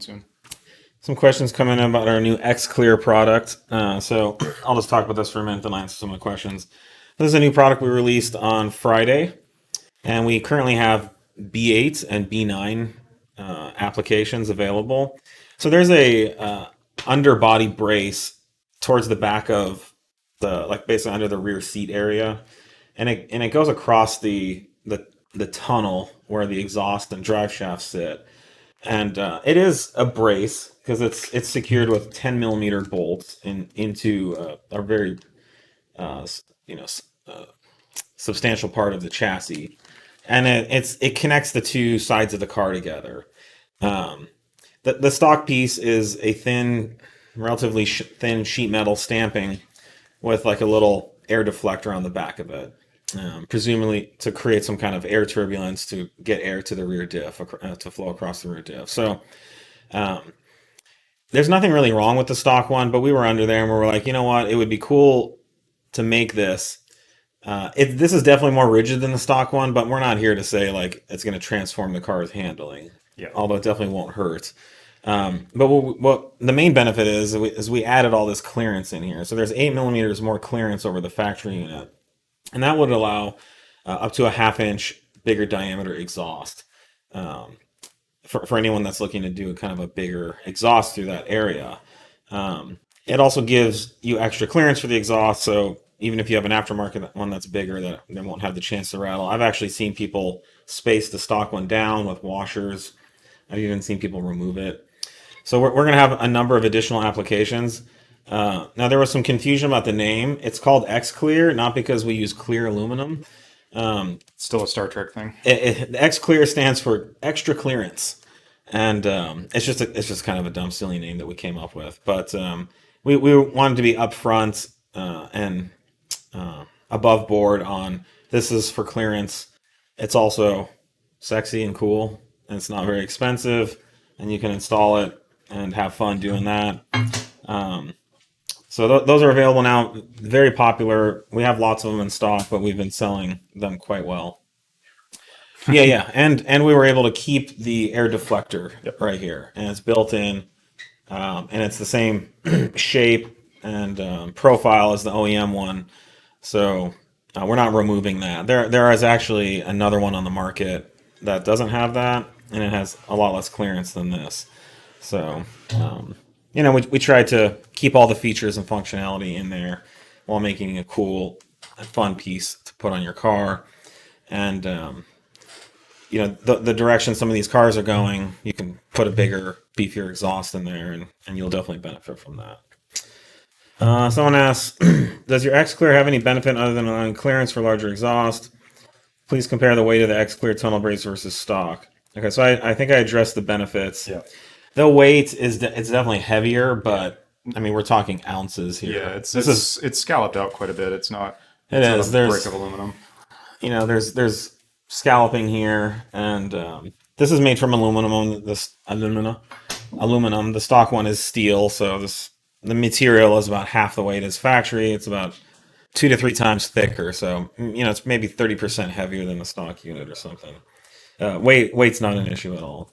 coming soon. Some questions coming in about our new X-Clear product. So I'll just talk about this for a minute, then I'll answer some of the questions. This is a new product we released on Friday, and we currently have B8 and B9 applications available. So there's a underbody brace towards the back of like basically under the rear seat area, and it goes across the tunnel where the exhaust and drive shafts sit. And it is a brace because it's secured with 10 millimeter bolts into a very uh, you know substantial part of the chassis, and it connects the two sides of the car together. Um, the stock piece is a relatively thin sheet metal stamping with like a little air deflector on the back of it, presumably to create some kind of air turbulence to get air to the rear diff to flow across the rear diff. So um, there's nothing really wrong with the stock one, but we were under there and we were like, you know what, it would be cool to make this. This is definitely more rigid than the stock one, but we're not here to say like it's going to transform the car's handling. Yeah. Although it definitely won't hurt. But what the main benefit is we added all this clearance in here. So there's 8 millimeters more clearance over the factory unit, and that would allow up to a ½ inch bigger diameter exhaust. For anyone that's looking to do kind of a bigger exhaust through that area. It also gives you extra clearance for the exhaust, so even if you have an aftermarket one that's bigger, that they won't have the chance to rattle. I've actually seen people space the stock one down with washers. I've even seen people remove it. So we're going to have a number of additional applications. Now, there was some confusion about the name. It's called X-Clear, not because we use clear aluminum. Still a Star Trek thing. The X-Clear stands for extra clearance. And it's just kind of a dumb, silly name that we came up with. But we wanted to be upfront and above board on this is for clearance. It's also sexy and cool, and it's not very expensive, and you can install it and have fun doing that. So those are available now. Very popular. We have lots of them in stock, but we've been selling them quite well. Yeah. And we were able to keep the air deflector right here, and it's built in, and it's the same shape and profile as the OEM one. So we're not removing that. There is actually another one on the market that doesn't have that, and it has a lot less clearance than this. So, we tried to keep all the features and functionality in there while making a cool and fun piece to put on your car. And, the direction some of these cars are going, you can put a bigger, beefier exhaust in there, and you'll definitely benefit from that. Someone asks, does your X-Clear have any benefit other than allowing clearance for larger exhaust? Please compare the weight of the X-Clear tunnel brace versus stock. Okay, so I think I addressed the benefits. Yeah. The weight it's definitely heavier, but I mean we're talking ounces here. Yeah, it's scalloped out quite a bit. It's not. It is. There's a brick of aluminum. There's scalloping here, and this is made from aluminum. This aluminum. The stock one is steel, so the material is about half the weight as factory. It's about 2 to 3 times thicker, so it's maybe 30% heavier than the stock unit or something. Weight's not an issue at all.